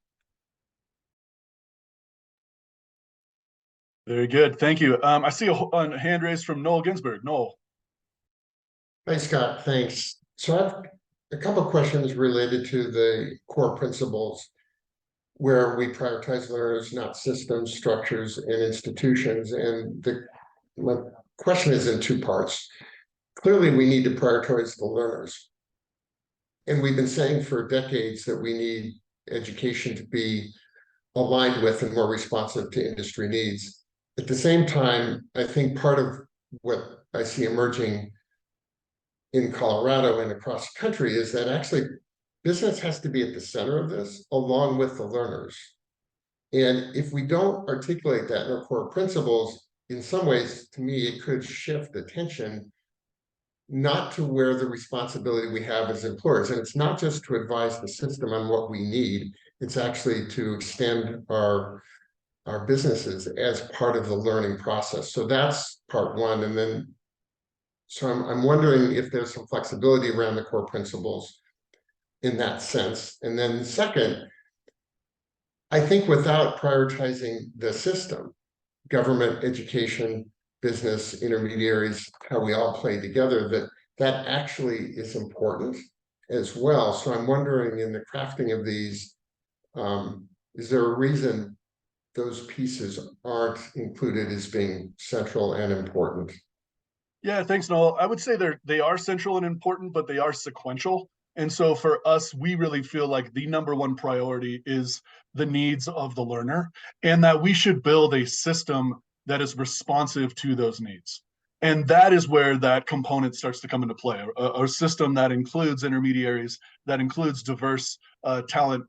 Very good. Thank you. I see a hand raised from Noel Ginsberg. Noel. Hi, Scott. Thanks. So I have a couple of questions related to the core principles where we prioritize learners, not systems, structures, and institutions. And my question is in two parts. Clearly, we need to prioritize the learners. And we've been saying for decades that we need education to be aligned with and more responsive to industry needs. At the same time, I think part of what I see emerging in Colorado and across the country is that actually business has to be at the center of this, along with the learners. And if we don't articulate that in our core principles, in some ways, to me, it could shift attention not to where the responsibility we have as employers. And it's not just to advise the system on what we need, it's actually to extend our businesses as part of the learning process. So that's part one. And then so I'm wondering if there's some flexibility around the core principles in that sense. And then second, I think without prioritizing the system, government, education, business, intermediaries, how we all play together, that actually is important. as well. So I'm wondering, in the crafting of these, is there a reason those pieces aren't included as being central and important? Yeah, thanks, Noel. I would say they are central and important, but they are sequential. And so for us, we really feel like the number one priority is the needs of the learner, and that we should build a system that is responsive to those needs. And that is where that component starts to come into play. A system that includes intermediaries, that includes diverse talent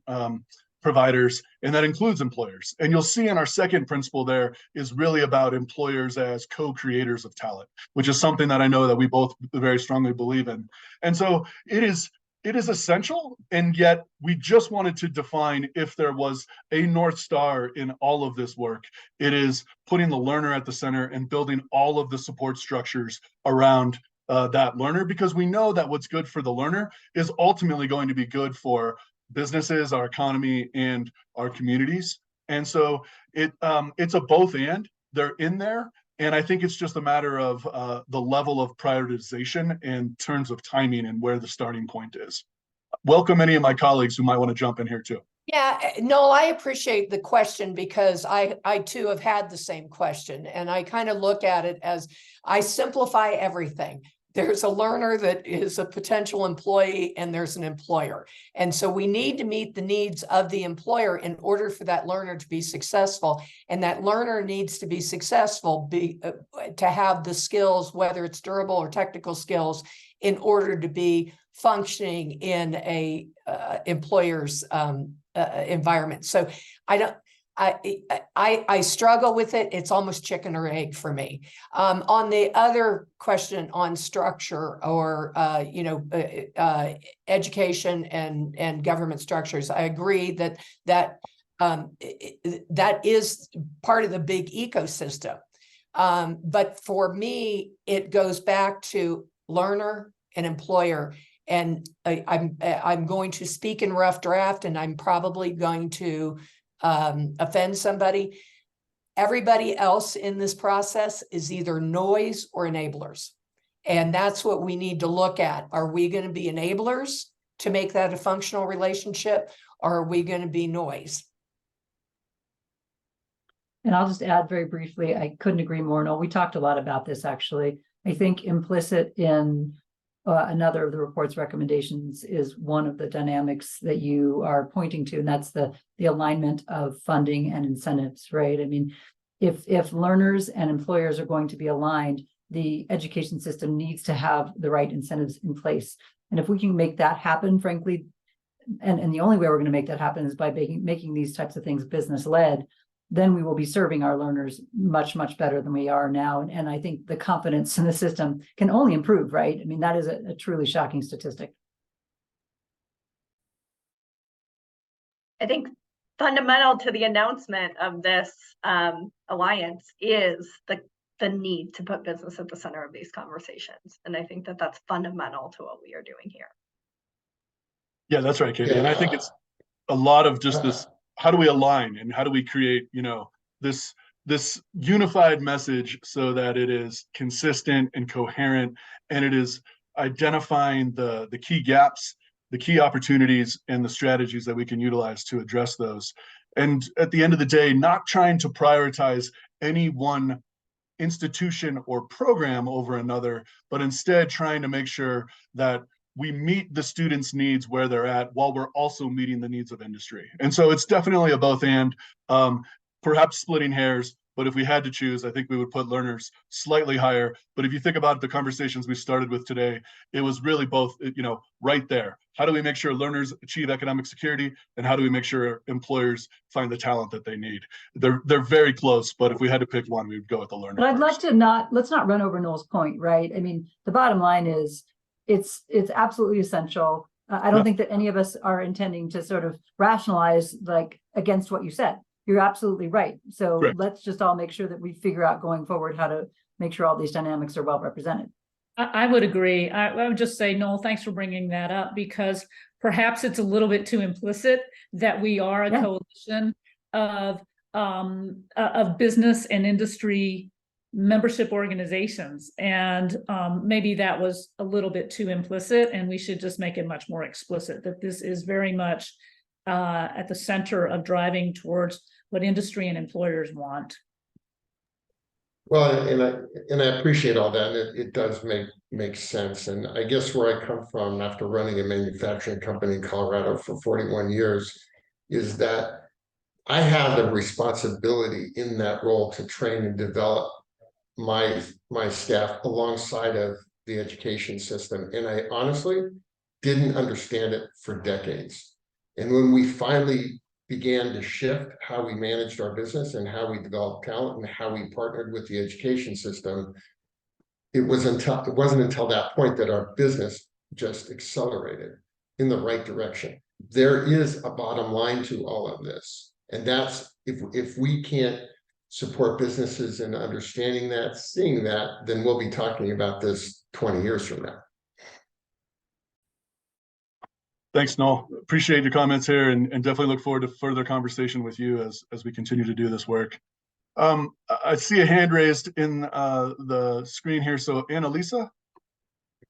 providers, and that includes employers. And you'll see in our second principle there is really about employers as co-creators of talent, which is something that I know that we both very strongly believe in. And so it is essential, and yet we just wanted to define if there was a North Star in all of this work. It is putting the learner at the center and building all of the support structures around that learner, because we know that what's good for the learner is ultimately going to be good for businesses, our economy, and our communities. And so it's a both and. They're in there. And I think it's just a matter of the level of prioritization in terms of timing and where the starting point is. Welcome any of my colleagues who might want to jump in here too. Yeah, Noel, I appreciate the question, because I too have had the same question, and I kind of look at it as I simplify everything. There's a learner that is a potential employee, and there's an employer. And so we need to meet the needs of the employer in order for that learner to be successful. And that learner needs to be successful to have the skills, whether it's durable or technical skills, in order to be functioning in a employer's environment. So I struggle with it. It's almost chicken or egg for me. On the other question on structure or education and government structures, I agree that is part of the big ecosystem. But for me, it goes back to learner and employer. And I'm going to speak in rough draft, and I'm probably going to offend somebody. Everybody else in this process is either noise or enablers. And that's what we need to look at. Are we going to be enablers to make that a functional relationship, or are we going to be noise? And I'll just add very briefly, I couldn't agree more. No, we talked a lot about this, actually. I think implicit in another of the report's recommendations is one of the dynamics that you are pointing to, and that's the alignment of funding and incentives, right? I mean, if learners and employers are going to be aligned, the education system needs to have the right incentives in place. And if we can make that happen, frankly, and the only way we're going to make that happen is by making these types of things business-led, then we will be serving our learners much, much better than we are now. And I think the confidence in the system can only improve, right? I mean, that is a truly shocking statistic. I think fundamental to the announcement of this alliance is the need to put business at the center of these conversations. And I think that that's fundamental to what we are doing here. Yeah, that's right, Katie. And I think it's a lot of just this, how do we align and how do we create, this unified message so that it is consistent and coherent, and it is identifying the key gaps, the key opportunities, and the strategies that we can utilize to address those. And at the end of the day, not trying to prioritize any one institution or program over another, but instead trying to make sure that we meet the students' needs where they're at while we're also meeting the needs of industry. And so it's definitely a both and, perhaps splitting hairs, but if we had to choose, I think we would put learners slightly higher. But if you think about the conversations we started with today, it was really both, right there. How do we make sure learners achieve economic security, and how do we make sure employers find the talent that they need? They're very close, but if we had to pick one, we would go with the learner. But I'd like to let's not run over Noel's point, right? I mean, the bottom line is it's absolutely essential. I don't think that any of us are intending to sort of rationalize against what you said. You're absolutely right. So let's just all make sure that we figure out going forward how to make sure all these dynamics are well represented. I would agree. I would just say, Noel, thanks for bringing that up, because perhaps it's a little bit too implicit that we are a coalition of business and industry membership organizations. And maybe that was a little bit too implicit, and we should just make it much more explicit that this is very much at the center of driving towards what industry and employers want. Well, and I appreciate all that, and it does make sense. And I guess where I come from after running a manufacturing company in Colorado for 41 years is that I have the responsibility in that role to train and develop my staff alongside of the education system. And I honestly didn't understand it for decades. And when we finally began to shift how we managed our business and how we developed talent and how we partnered with the education system, it wasn't until that point that our business just accelerated in the right direction. There is a bottom line to all of this. And that's if we can't support businesses in understanding that, seeing that, then we'll be talking about this 20 years from now. Thanks, Noel. Appreciate your comments here, and definitely look forward to further conversation with you as we continue to do this work. I see a hand raised in the screen here. So Annalisa?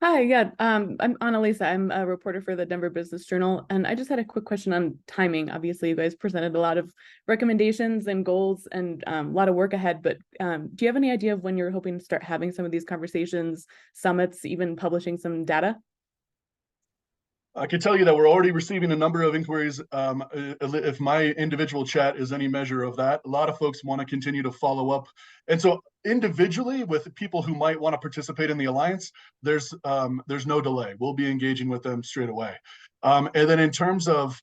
Hi, yeah, I'm Annalisa. I'm a reporter for the Denver Business Journal, and I just had a quick question on timing. Obviously, you guys presented a lot of recommendations and goals and a lot of work ahead, but do you have any idea of when you're hoping to start having some of these conversations, summits, even publishing some data? I can tell you that we're already receiving a number of inquiries. If my individual chat is any measure of that, a lot of folks want to continue to follow up. And so individually with people who might want to participate in the Alliance, there's no delay. We'll be engaging with them straight away. And then in terms of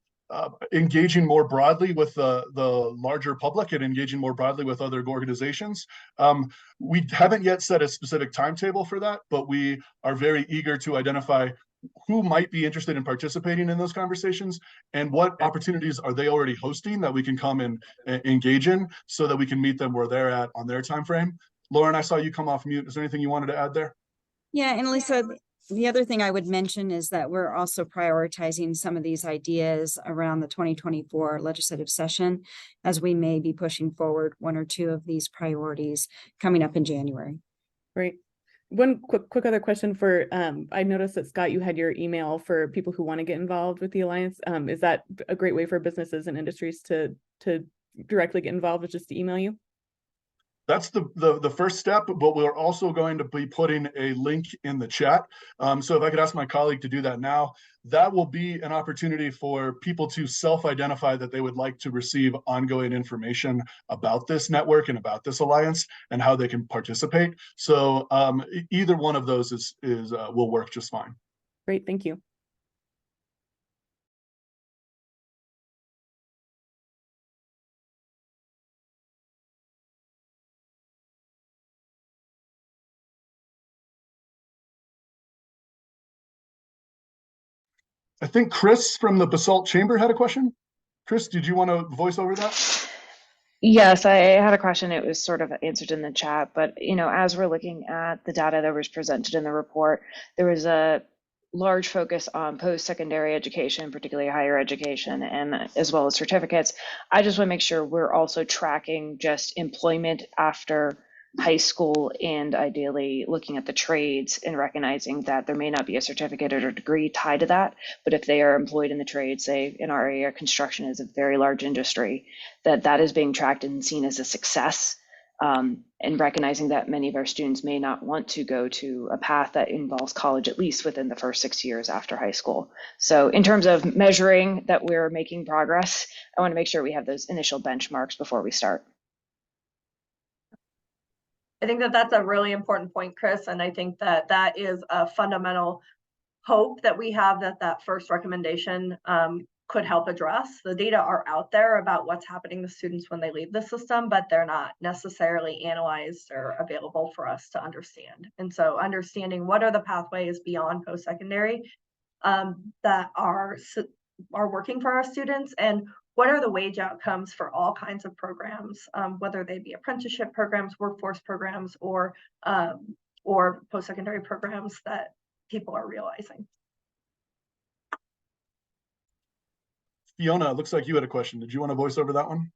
engaging more broadly with the larger public and engaging more broadly with other organizations, we haven't yet set a specific timetable for that, but we are very eager to identify who might be interested in participating in those conversations and what opportunities are they already hosting that we can come and engage in so that we can meet them where they're at on their time frame. Lauren, I saw you come off mute. Is there anything you wanted to add there? Yeah, and Lisa, the other thing I would mention is that we're also prioritizing some of these ideas around the 2024 legislative session, as we may be pushing forward one or two of these priorities coming up in January. Great. One quick other question for, I noticed that Scott, you had your email for people who want to get involved with the Alliance. Is that a great way for businesses and industries to directly get involved, is just to email you? That's the first step, but we're also going to be putting a link in the chat. So if I could ask my colleague to do that now, that will be an opportunity for people to self-identify that they would like to receive ongoing information about this network and about this Alliance and how they can participate. So either one of those will work just fine. Great, thank you. I think Chris from the Basalt Chamber had a question. Chris, did you want to voice over that? Yes, I had a question. It was sort of answered in the chat, but as we're looking at the data that was presented in the report, there was a large focus on post-secondary education, particularly higher education, and as well as certificates. I just want to make sure we're also tracking just employment after high school and ideally looking at the trades and recognizing that there may not be a certificate or a degree tied to that, but if they are employed in the trade, say in our area, construction is a very large industry, that is being tracked and seen as a success, and recognizing that many of our students may not want to go to a path that involves college, at least within the first 6 years after high school. So in terms of measuring that we're making progress, I want to make sure we have those initial benchmarks before we start. I think that that's a really important point, Chris, and I think that that is a fundamental hope that we have that first recommendation could help address. The data are out there about what's happening to students when they leave the system, but they're not necessarily analyzed or available for us to understand. And so understanding what are the pathways beyond post-secondary that are working for our students, and what are the wage outcomes for all kinds of programs, whether they be apprenticeship programs, workforce programs, or post-secondary programs that people are realizing. Fiona, it looks like you had a question. Did you want to voice over that one?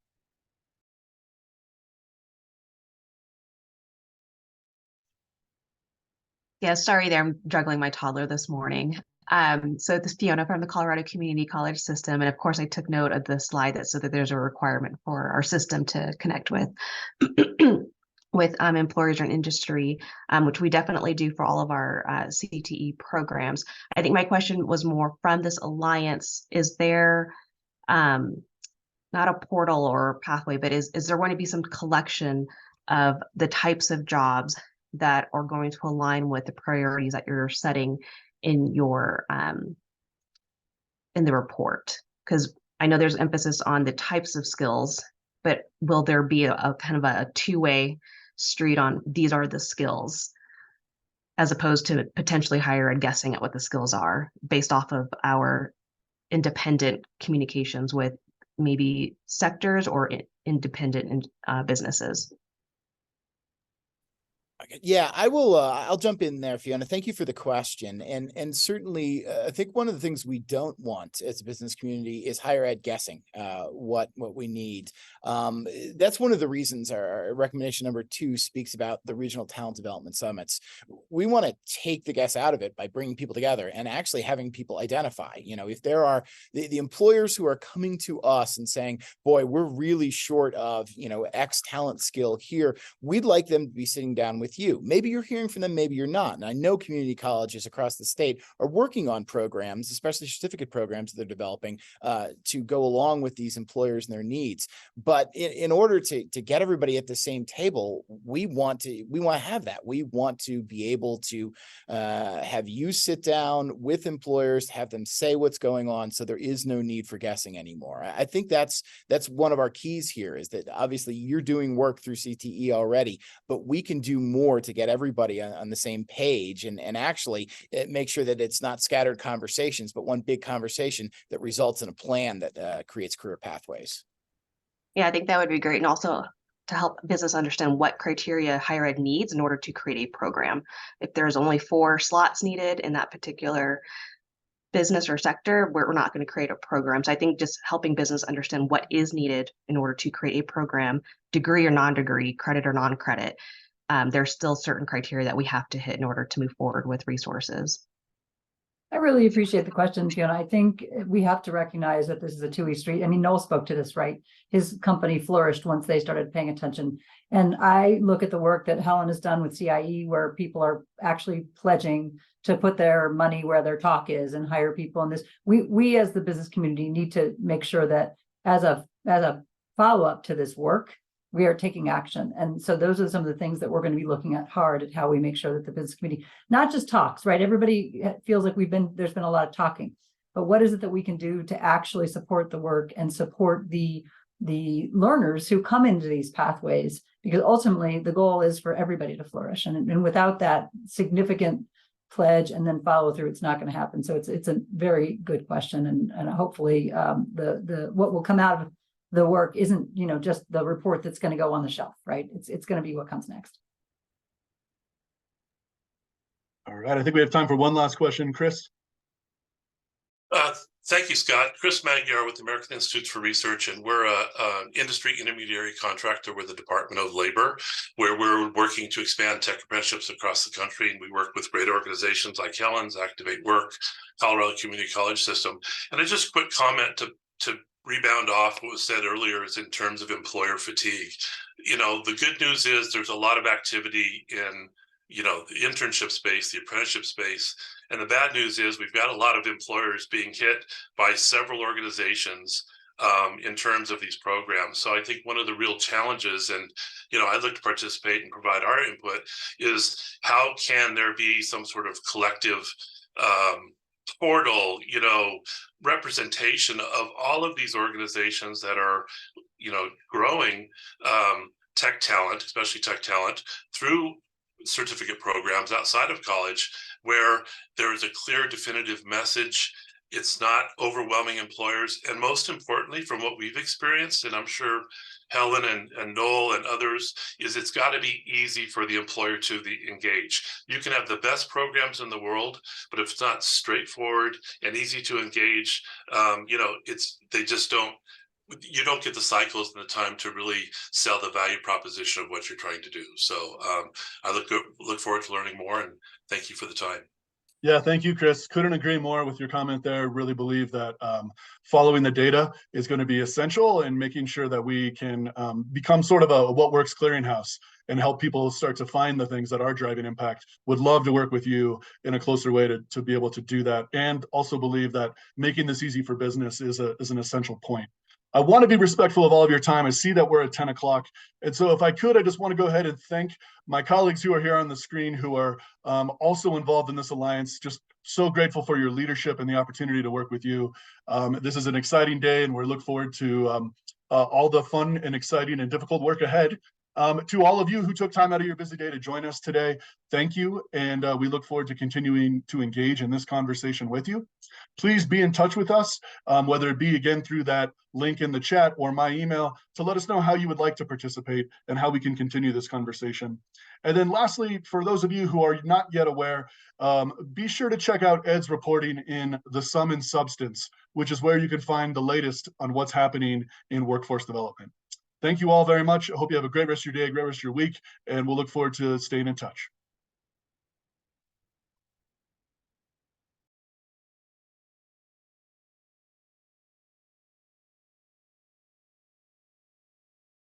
Yeah, sorry there. I'm juggling my toddler this morning. So this is Fiona from the Colorado Community College System. And of course, I took note of the slide that said that there's a requirement for our system to connect with employers and industry, which we definitely do for all of our CTE programs. I think my question was more from this alliance, is there not a portal or pathway, but is there going to be some collection of the types of jobs that are going to align with the priorities that you're setting in your in the report? Because I know there's emphasis on the types of skills, but will there be a kind of a two-way street on these are the skills, as opposed to potentially higher ed guessing at what the skills are based off of our independent communications with maybe sectors or independent businesses? Yeah, I will. I'll jump in there, Fiona. Thank you for the question. And certainly, I think one of the things we don't want as a business community is higher ed guessing what we need. That's one of the reasons our recommendation number 2 speaks about the regional talent development summits. We want to take the guess out of it by bringing people together and actually having people identify. If there are the employers who are coming to us and saying, "Boy, we're really short of X talent skill here," we'd like them to be sitting down with you. Maybe you're hearing from them, maybe you're not. And I know community colleges across the state are working on programs, especially certificate programs that they're developing to go along with these employers and their needs. But in order to get everybody at the same table, we want to have that. We want to be able to have you sit down with employers, have them say what's going on, so there is no need for guessing anymore. I think that's one of our keys here, is that obviously you're doing work through CTE already, but we can do more to get everybody on the same page and actually make sure that it's not scattered conversations, but one big conversation that results in a plan that creates career pathways. Yeah, I think that would be great. And also to help business understand what criteria higher ed needs in order to create a program. If there's only 4 slots needed in that particular business or sector, we're not going to create a program. So I think just helping business understand what is needed in order to create a program, degree or non-degree, credit or non-credit, there's still certain criteria that we have to hit in order to move forward with resources. I really appreciate the question, Fiona. I think we have to recognize that this is a two-way street. I mean, Noel spoke to this, right? His company flourished once they started paying attention. And I look at the work that Helen has done with CIE, where people are actually pledging to put their money where their talk is and hire people in this. We as the business community need to make sure that as a follow-up to this work, we are taking action. And so those are some of the things that we're going to be looking at hard at how we make sure that the business community not just talks, right? Everybody feels like there's been a lot of talking, but what is it that we can do to actually support the work and support the learners who come into these pathways? Because ultimately the goal is for everybody to flourish. And without that significant pledge and then follow through, it's not going to happen. So it's a very good question. And hopefully what will come out of the work isn't, just the report that's going to go on the shelf, right? It's going to be what comes next. All right, I think we have time for one last question. Chris? Thank you, Scott. Chris Magyar with the American Institute for Research, and we're an industry intermediary contractor with the Department of Labor, where we're working to expand tech apprenticeships across the country. And we work with great organizations like Helen's, Activate Work, Colorado Community College System. And I just quick comment to rebound off what was said earlier is in terms of employer fatigue. The good news is there's a lot of activity in the internship space, the apprenticeship space. And the bad news is we've got a lot of employers being hit by several organizations in terms of these programs. So I think one of the real challenges, and I'd like to participate and provide our input, is how can there be some sort of collective portal, representation of all of these organizations that are, growing tech talent, especially tech talent, through certificate programs outside of college, where there is a clear, definitive message. It's not overwhelming employers. And most importantly, from what we've experienced, and I'm sure Helen and Noel and others, is it's got to be easy for the employer to engage. You can have the best programs in the world, but if it's not straightforward and easy to engage, they just don't you don't get the cycles and the time to really sell the value proposition of what you're trying to do. So I look forward to learning more, and thank you for the time. Yeah, thank you, Chris. Couldn't agree more with your comment there. Really believe that following the data is going to be essential, and making sure that we can become sort of a what works clearinghouse and help people start to find the things that are driving impact. Would love to work with you in a closer way to be able to do that, and also believe that making this easy for business is an essential point. I want to be respectful of all of your time. I see that we're at 10 o'clock. And so if I could, I just want to go ahead and thank my colleagues who are here on the screen, who are also involved in this alliance. Just so grateful for your leadership and the opportunity to work with you. This is an exciting day, and we look forward to all the fun and exciting and difficult work ahead. To all of you who took time out of your busy day to join us today, thank you. And we look forward to continuing to engage in this conversation with you. Please be in touch with us, whether it be again through that link in the chat or my email, to let us know how you would like to participate and how we can continue this conversation. And then lastly, for those of you who are not yet aware, be sure to check out Ed's reporting in The Sum and Substance, which is where you can find the latest on what's happening in workforce development. Thank you all very much. I hope you have a great rest of your day, a great rest of your week, and we'll look forward to staying in touch.